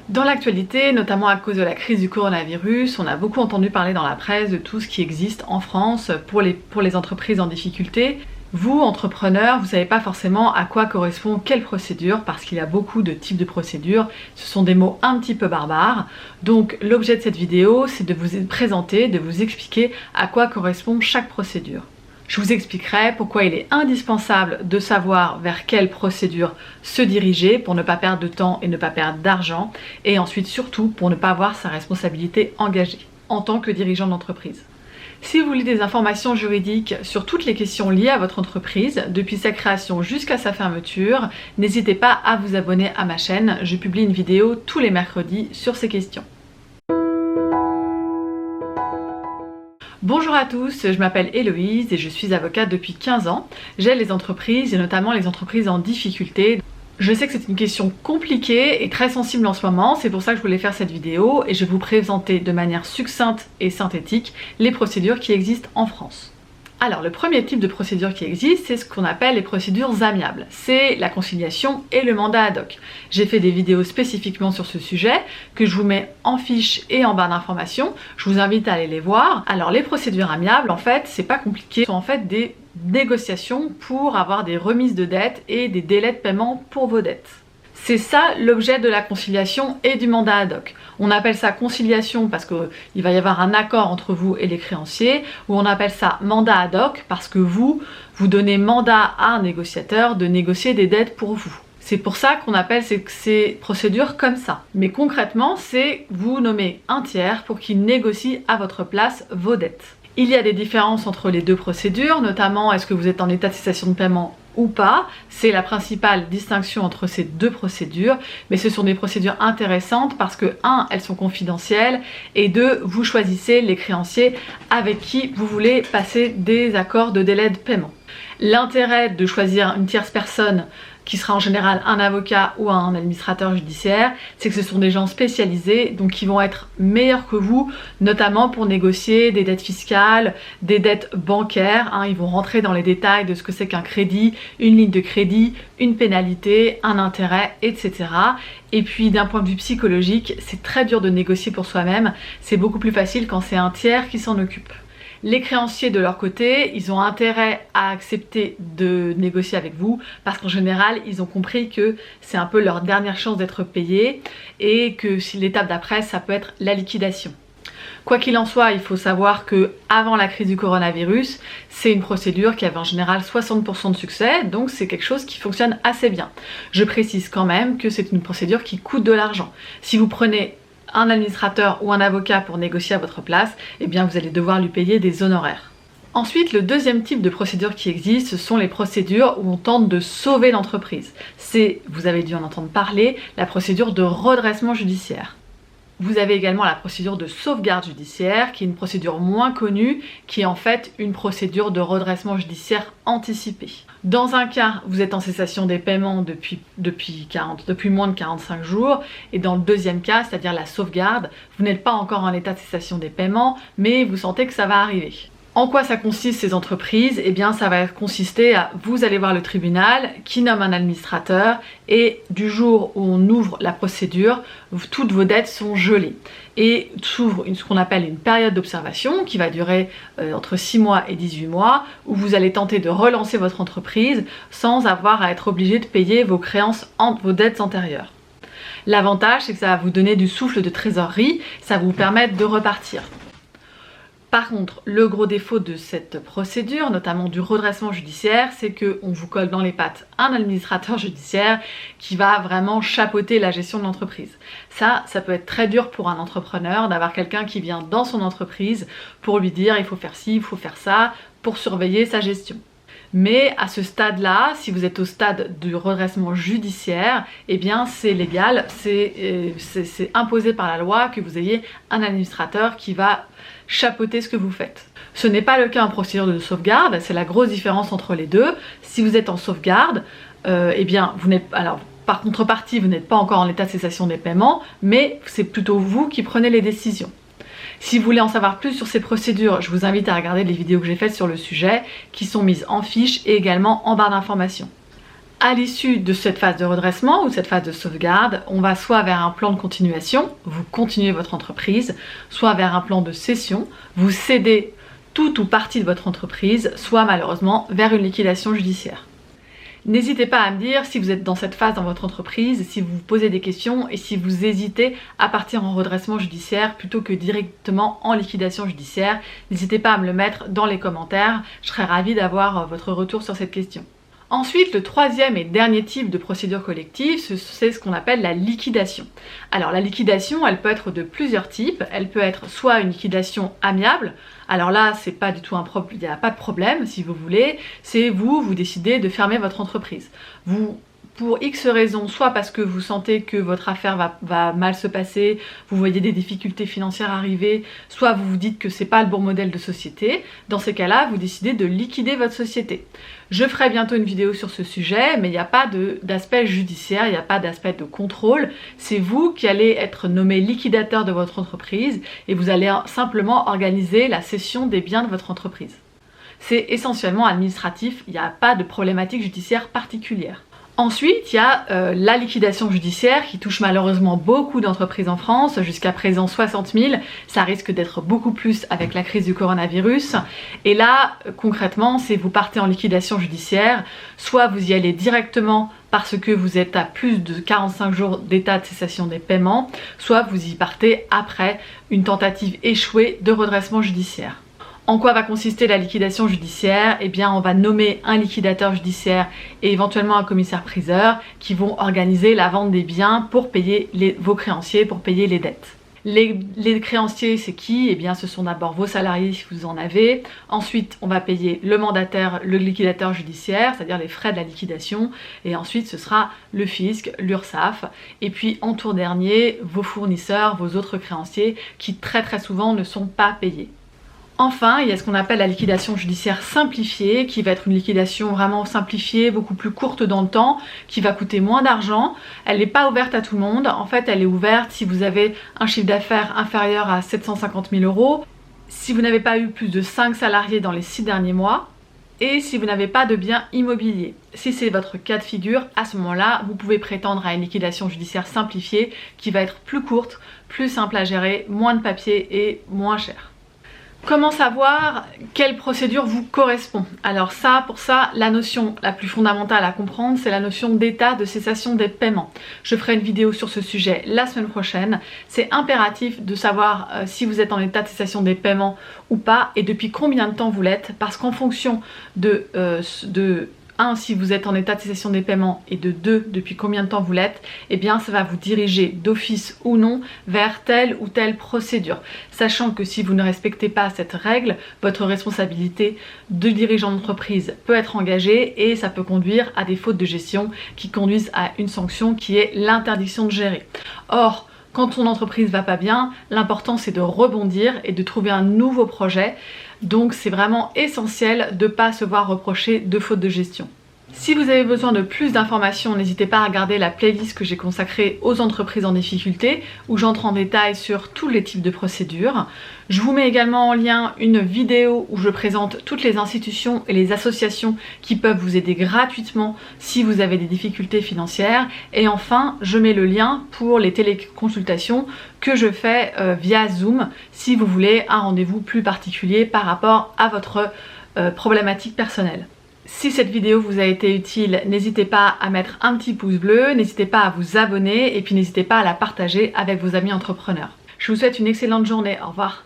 Dans l'actualité, notamment à cause de la crise du coronavirus, on a beaucoup entendu parler dans la presse de tout ce qui existe en France pour les entreprises en difficulté. Vous, entrepreneurs, vous ne savez pas forcément à quoi correspond quelle procédure parce qu'il y a beaucoup de types de procédures. Ce sont des mots un petit peu barbares. Donc l'objet de cette vidéo, c'est de vous présenter, de vous expliquer à quoi correspond chaque procédure. Je vous expliquerai pourquoi il est indispensable de savoir vers quelle procédure se diriger pour ne pas perdre de temps et ne pas perdre d'argent, et ensuite surtout pour ne pas avoir sa responsabilité engagée en tant que dirigeant d'entreprise. Si vous voulez des informations juridiques sur toutes les questions liées à votre entreprise, depuis sa création jusqu'à sa fermeture, n'hésitez pas à vous abonner à ma chaîne. Je publie une vidéo tous les mercredis sur ces questions. Bonjour à tous, je m'appelle Héloïse et je suis avocate depuis 15 ans. J'aide les entreprises et notamment les entreprises en difficulté. Je sais que c'est une question compliquée et très sensible en ce moment, c'est pour ça que je voulais faire cette vidéo et je vais vous présenter de manière succincte et synthétique les procédures qui existent en France. Alors le premier type de procédure qui existe, c'est ce qu'on appelle les procédures amiables. C'est la conciliation et le mandat ad hoc. J'ai fait des vidéos spécifiquement sur ce sujet que je vous mets en fiche et en barre d'informations. Je vous invite à aller les voir. Alors les procédures amiables, en fait, c'est pas compliqué. Ce sont en fait des négociations pour avoir des remises de dettes et des délais de paiement pour vos dettes. C'est ça l'objet de la conciliation et du mandat ad hoc. On appelle ça conciliation parce qu'il va y avoir un accord entre vous et les créanciers, ou on appelle ça mandat ad hoc parce que vous donnez mandat à un négociateur de négocier des dettes pour vous. C'est pour ça qu'on appelle ces procédures comme ça. Mais concrètement, c'est vous nommer un tiers pour qu'il négocie à votre place vos dettes. Il y a des différences entre les deux procédures, notamment est-ce que vous êtes en état de cessation de paiement ou pas. C'est la principale distinction entre ces deux procédures, mais ce sont des procédures intéressantes parce que 1, elles sont confidentielles et 2, vous choisissez les créanciers avec qui vous voulez passer des accords de délai de paiement. L'intérêt de choisir une tierce personne qui sera en général un avocat ou un administrateur judiciaire, c'est que ce sont des gens spécialisés, donc qui vont être meilleurs que vous, notamment pour négocier des dettes fiscales, des dettes bancaires. Ils vont rentrer dans les détails de ce que c'est qu'un crédit, une ligne de crédit, une pénalité, un intérêt, etc. Et puis d'un point de vue psychologique, c'est très dur de négocier pour soi-même, c'est beaucoup plus facile quand c'est un tiers qui s'en occupe. Les créanciers de leur côté, ils ont intérêt à accepter de négocier avec vous parce qu'en général, ils ont compris que c'est un peu leur dernière chance d'être payés et que si l'étape d'après, ça peut être la liquidation. Quoi qu'il en soit, il faut savoir que avant la crise du coronavirus, c'est une procédure qui avait en général 60% de succès, donc c'est quelque chose qui fonctionne assez bien. Je précise quand même que c'est une procédure qui coûte de l'argent. Si vous prenez un administrateur ou un avocat pour négocier à votre place, eh bien vous allez devoir lui payer des honoraires. Ensuite, le deuxième type de procédure qui existe, ce sont les procédures où on tente de sauver l'entreprise. C'est, vous avez dû en entendre parler, la procédure de redressement judiciaire. Vous avez également la procédure de sauvegarde judiciaire, qui est une procédure moins connue, qui est en fait une procédure de redressement judiciaire anticipé. Dans un cas, vous êtes en cessation des paiements depuis moins de 45 jours, et dans le deuxième cas, c'est-à-dire la sauvegarde, vous n'êtes pas encore en état de cessation des paiements, mais vous sentez que ça va arriver. En quoi ça consiste ces entreprises? Eh bien ça va consister à vous allez voir le tribunal qui nomme un administrateur et du jour où on ouvre la procédure, toutes vos dettes sont gelées. Et s'ouvre ce qu'on appelle une période d'observation qui va durer entre 6 mois et 18 mois où vous allez tenter de relancer votre entreprise sans avoir à être obligé de payer vos créances, vos dettes antérieures. L'avantage c'est que ça va vous donner du souffle de trésorerie, ça va vous permettre de repartir. Par contre, le gros défaut de cette procédure, notamment du redressement judiciaire, c'est qu'on vous colle dans les pattes un administrateur judiciaire qui va vraiment chapeauter la gestion de l'entreprise. Ça peut être très dur pour un entrepreneur d'avoir quelqu'un qui vient dans son entreprise pour lui dire il faut faire ci, il faut faire ça, pour surveiller sa gestion. Mais à ce stade-là, si vous êtes au stade du redressement judiciaire, eh bien c'est légal, c'est imposé par la loi que vous ayez un administrateur qui va chapeauter ce que vous faites. Ce n'est pas le cas en procédure de sauvegarde, c'est la grosse différence entre les deux. Si vous êtes en sauvegarde, eh bien vous n'êtes par contrepartie, vous n'êtes pas encore en état de cessation des paiements, mais c'est plutôt vous qui prenez les décisions. Si vous voulez en savoir plus sur ces procédures, je vous invite à regarder les vidéos que j'ai faites sur le sujet qui sont mises en fiche et également en barre d'informations. À l'issue de cette phase de redressement ou cette phase de sauvegarde, on va soit vers un plan de continuation, vous continuez votre entreprise, soit vers un plan de cession, vous cédez tout ou partie de votre entreprise, soit malheureusement vers une liquidation judiciaire. N'hésitez pas à me dire si vous êtes dans cette phase dans votre entreprise, si vous vous posez des questions et si vous hésitez à partir en redressement judiciaire plutôt que directement en liquidation judiciaire. N'hésitez pas à me le mettre dans les commentaires, je serais ravie d'avoir votre retour sur cette question. Ensuite, le troisième et dernier type de procédure collective, c'est ce qu'on appelle la liquidation. Alors la liquidation, elle peut être de plusieurs types. Elle peut être soit une liquidation amiable. Alors là, c'est pas du tout il n'y a pas de problème si vous voulez. C'est vous décidez de fermer votre entreprise. Pour X raisons, soit parce que vous sentez que votre affaire va mal se passer, vous voyez des difficultés financières arriver, soit vous vous dites que c'est pas le bon modèle de société. Dans ces cas-là, vous décidez de liquider votre société. Je ferai bientôt une vidéo sur ce sujet, mais il n'y a pas d'aspect judiciaire, il n'y a pas d'aspect de contrôle. C'est vous qui allez être nommé liquidateur de votre entreprise et vous allez simplement organiser la cession des biens de votre entreprise. C'est essentiellement administratif, il n'y a pas de problématique judiciaire particulière. Ensuite, il y a la liquidation judiciaire qui touche malheureusement beaucoup d'entreprises en France, jusqu'à présent 60 000, ça risque d'être beaucoup plus avec la crise du coronavirus. Et là, concrètement, c'est vous partez en liquidation judiciaire, soit vous y allez directement parce que vous êtes à plus de 45 jours d'état de cessation des paiements, soit vous y partez après une tentative échouée de redressement judiciaire. En quoi va consister la liquidation judiciaire? Eh bien, on va nommer un liquidateur judiciaire et éventuellement un commissaire-priseur qui vont organiser la vente des biens pour payer vos créanciers, pour payer les dettes. Les créanciers, c'est qui? Eh bien, ce sont d'abord vos salariés si vous en avez. Ensuite, on va payer le mandataire, le liquidateur judiciaire, c'est-à-dire les frais de la liquidation. Et ensuite, ce sera le fisc, l'URSSAF. Et puis, en tour dernier, vos fournisseurs, vos autres créanciers qui très souvent ne sont pas payés. Enfin, il y a ce qu'on appelle la liquidation judiciaire simplifiée, qui va être une liquidation vraiment simplifiée, beaucoup plus courte dans le temps, qui va coûter moins d'argent. Elle n'est pas ouverte à tout le monde. En fait, elle est ouverte si vous avez un chiffre d'affaires inférieur à 750 000 €, si vous n'avez pas eu plus de 5 salariés dans les 6 derniers mois, et si vous n'avez pas de biens immobiliers. Si c'est votre cas de figure, à ce moment-là, vous pouvez prétendre à une liquidation judiciaire simplifiée qui va être plus courte, plus simple à gérer, moins de papier et moins cher. Comment savoir quelle procédure vous correspond? Alors pour ça, la notion la plus fondamentale à comprendre, c'est la notion d'état de cessation des paiements. Je ferai une vidéo sur ce sujet la semaine prochaine. C'est impératif de savoir si vous êtes en état de cessation des paiements ou pas et depuis combien de temps vous l'êtes, parce qu'en fonction de 1, si vous êtes en état de cessation des paiements et de 2, depuis combien de temps vous l'êtes, eh bien ça va vous diriger d'office ou non vers telle ou telle procédure. Sachant que si vous ne respectez pas cette règle, votre responsabilité de dirigeant d'entreprise peut être engagée et ça peut conduire à des fautes de gestion qui conduisent à une sanction qui est l'interdiction de gérer. Or, quand ton entreprise va pas bien, l'important c'est de rebondir et de trouver un nouveau projet. Donc c'est vraiment essentiel de ne pas se voir reprocher de faute de gestion. Si vous avez besoin de plus d'informations, n'hésitez pas à regarder la playlist que j'ai consacrée aux entreprises en difficulté, où j'entre en détail sur tous les types de procédures. Je vous mets également en lien une vidéo où je présente toutes les institutions et les associations qui peuvent vous aider gratuitement si vous avez des difficultés financières. Et enfin, je mets le lien pour les téléconsultations que je fais via Zoom si vous voulez un rendez-vous plus particulier par rapport à votre problématique personnelle. Si cette vidéo vous a été utile, n'hésitez pas à mettre un petit pouce bleu, n'hésitez pas à vous abonner et puis n'hésitez pas à la partager avec vos amis entrepreneurs. Je vous souhaite une excellente journée, au revoir.